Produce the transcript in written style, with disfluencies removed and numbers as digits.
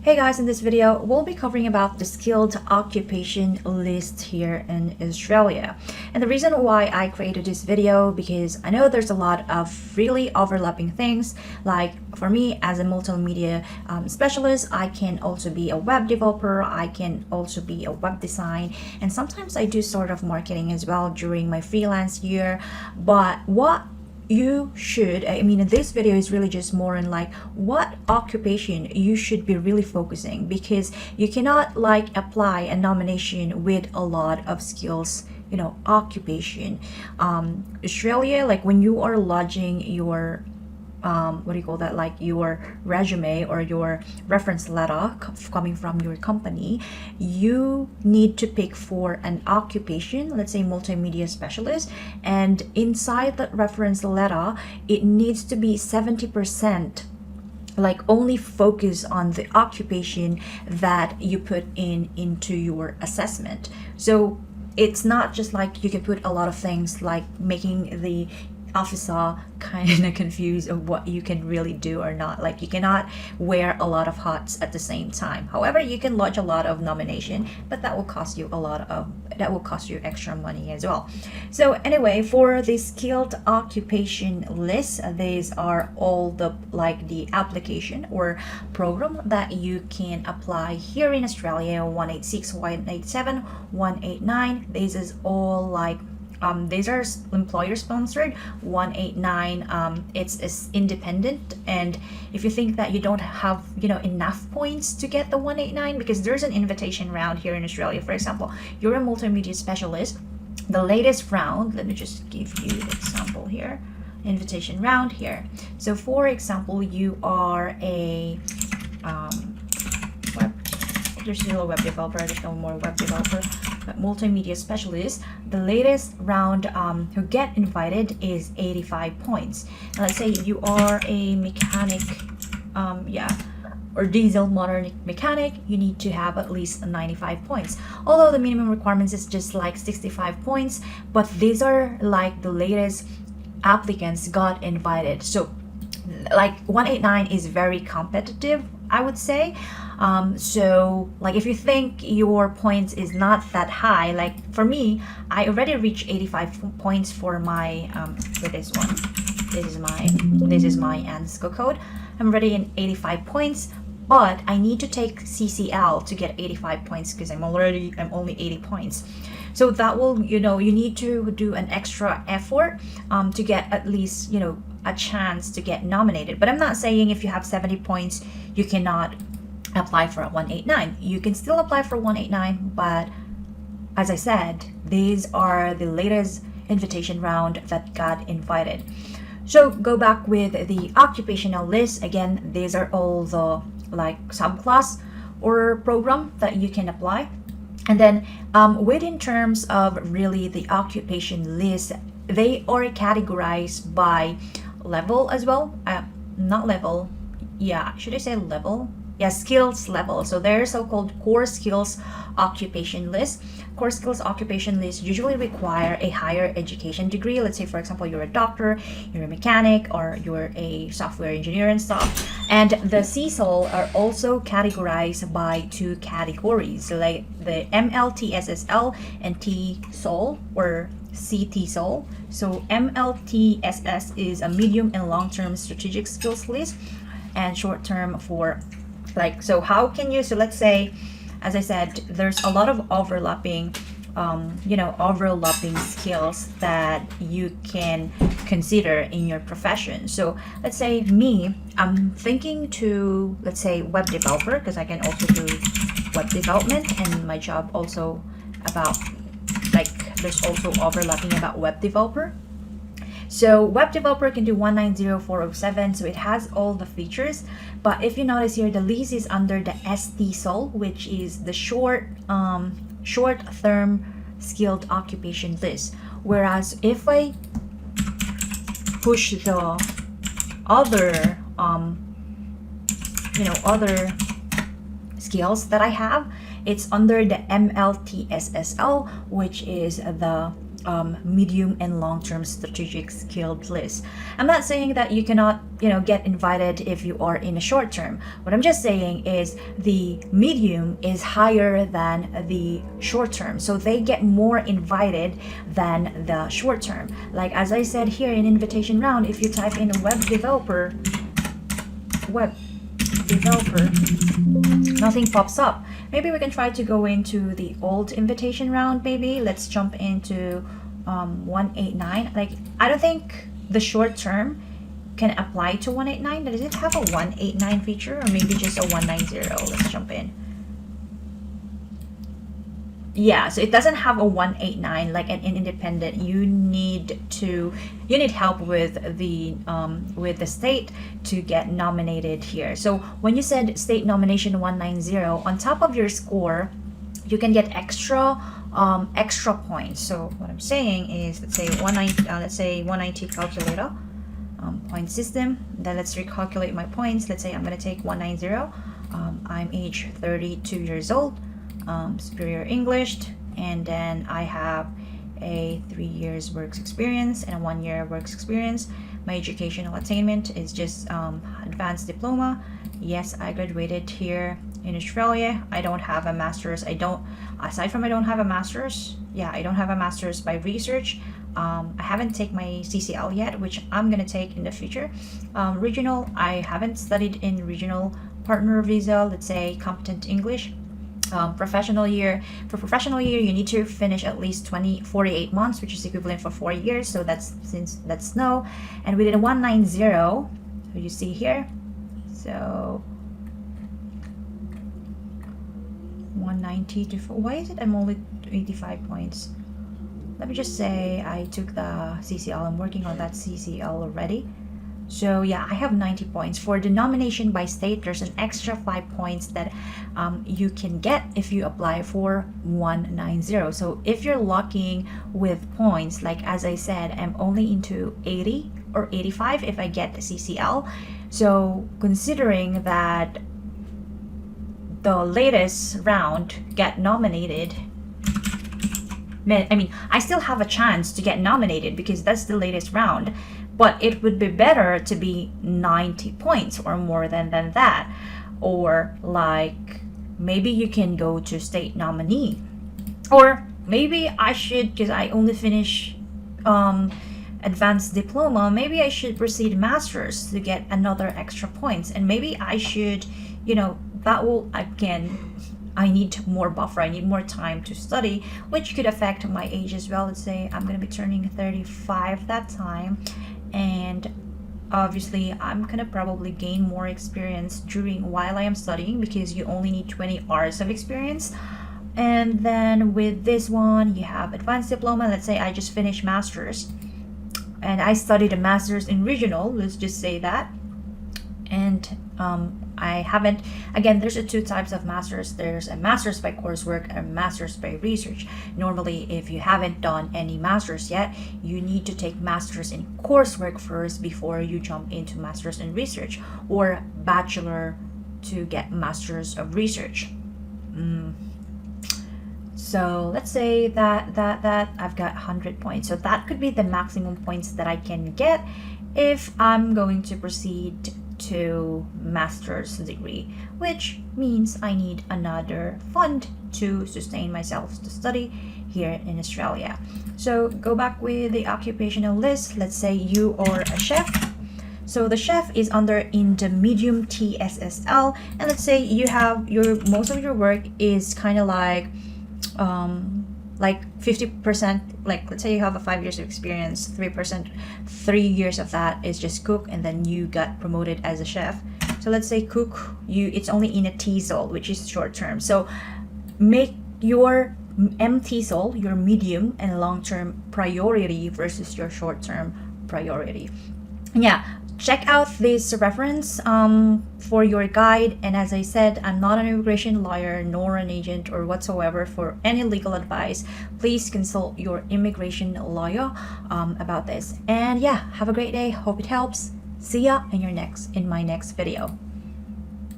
Hey guys, in this video, we'll be covering about the skilled occupation list here in Australia. And the reason why I created this video, because I know there's a lot of really overlapping things. Like for me as a multimedia specialist, I can also be a web developer, I can also be a web design, and sometimes I do sort of marketing as well during my freelance year. But what you should, this video is really just more in like what occupation you should be really focusing, because you cannot like apply a nomination with a lot of skills, occupation. Australia, like when you are lodging your what do you call that, like your resume or your reference letter coming from your company, you need to pick for an occupation, let's say multimedia specialist, and inside that reference letter it needs to be 70% like only focus on the occupation that you put into your assessment. So it's not just like you can put a lot of things, like making the officer kind of confused of what you can really do or not. Like you cannot wear a lot of hats at the same time. However, you can lodge a lot of nomination, but that will cost you extra money as well. So anyway, for the skilled occupation list, these are all the application or program that you can apply here in Australia. 186, 187, 189. This is all like these are employer sponsored. 189, it's independent. And if you think that you don't have enough points to get the 189, because there's an invitation round here in Australia, for example, you're a multimedia specialist, the latest round, let me just give you an example here, invitation round here. So for example, you are a there's still a web developer, there's no more web developer, but multimedia specialist, the latest round who get invited is 85 points. Now, let's say you are a mechanic, or diesel motor mechanic, you need to have at least 95 points. Although the minimum requirements is just like 65 points, but these are like the latest applicants got invited. So like 189 is very competitive, I would say. So like if you think your points is not that high, like for me, I already reached 85 points for my for this one. This is my ANSCO code. I'm already in 85 points, but I need to take CCL to get 85 points because I'm only 80 points. So that will, you need to do an extra effort to get at least, a chance to get nominated. But I'm not saying if you have 70 points, you cannot apply for a 189. You can still apply for 189, but as I said, these are the latest invitation round that got invited. So go back with the occupational list. Again, these are all the like subclass or program that you can apply. And then within terms of really the occupation list, they are categorized by level as well. Not level, should I say level? Skills level. So they're so-called core skills occupation list. Core skills occupation list usually require a higher education degree. Let's say, for example, you're a doctor, you're a mechanic, or you're a software engineer and stuff. And the CSOL are also categorized by two categories. So like the MLTSSL and TSOL or CTSOL. So MLTSS is a medium and long-term strategic skills list, and short-term for so how can you, so let's say, as I said, there's a lot of overlapping skills that you can consider in your profession. So let's say me, I'm thinking to, let's say, web developer, because I can also do web development, and my job also about there's also overlapping about web developer. So web developer can do 190407, so it has all the features. But if you notice here, the list is under the STSOL, which is the short-term skilled occupation list. Whereas if I push the other other skills that I have, it's under the MLTSSL, which is the medium and long-term strategic skilled list. I'm not saying that you cannot, get invited if you are in a short term. What I'm just saying is the medium is higher than the short term, so they get more invited than the short term. Like as I said here in invitation round, if you type in web developer, nothing pops up. Maybe we can try to go into the old invitation round. Maybe let's jump into 189. Like I don't think the short term can apply to 189. Does it have a 189 feature, or maybe just a 190? Let's jump in. Yeah, so it doesn't have a 189 like an independent. You need help with the state to get nominated here. So when you said state nomination 190, on top of your score you can get extra points. So what I'm saying is, let's say 190 calculator, point system. Then let's recalculate my points. Let's say I'm going to take 190. I'm age 32 years old. Superior English, and then I have a 3 years work experience and a 1 year work experience. My educational attainment is just advanced diploma. Yes, I graduated here in Australia. I don't have a master's. I don't have a master's. Yeah, I don't have a master's by research. I haven't taken my CCL yet, which I'm gonna take in the future. Regional, I haven't studied in regional partner visa. Let's say competent English. Professional year, you need to finish at least 48 months, which is equivalent for 4 years. So that's no. And we did a 190, so you see here, so 190 to why is it I'm only 85 points? Let me just say I took the CCL. I'm working on that CCL already. So yeah, I have 90 points. For the nomination by state, there's an extra 5 points that you can get if you apply for 190. So if you're locking with points, like as I said, I'm only into 80 or 85 if I get the CCL. So considering that the latest round get nominated, I still have a chance to get nominated because that's the latest round. But it would be better to be 90 points or more than that. Or like maybe you can go to state nominee. Or maybe I should, because I only finish advanced diploma, maybe I should proceed masters to get another extra points. And maybe I should, that will, again, I need more buffer. I need more time to study, which could affect my age as well. Let's say I'm going to be turning 35 that time. And obviously I'm gonna probably gain more experience while I am studying, because you only need 20 hours of experience. And then with this one, you have advanced diploma. Let's say I just finished masters and I studied a master's in regional, let's just say that. And I haven't, again, there's two types of masters. There's a master's by coursework and a master's by research. Normally, if you haven't done any masters yet, you need to take masters in coursework first before you jump into masters in research, or bachelor to get masters of research. So let's say that I've got 100 points. So that could be the maximum points that I can get if I'm going to proceed to master's degree, which means I need another fund to sustain myself to study here in Australia. So go back with the occupational list. Let's say you are a chef. So the chef is in the medium TSSL, and let's say you have most of your work is kind of like 50%, like let's say you have a 5 years of experience, 3 years of that is just cook, and then you got promoted as a chef. So let's say cook, it's only in a TESOL, which is short term. So make your MTESOL your medium and long term priority versus your short term priority. Yeah, check out this reference for your guide. And as I said, I'm not an immigration lawyer nor an agent or whatsoever. For any legal advice, please consult your immigration lawyer about this. And yeah, have a great day. Hope it helps. See ya in my next video.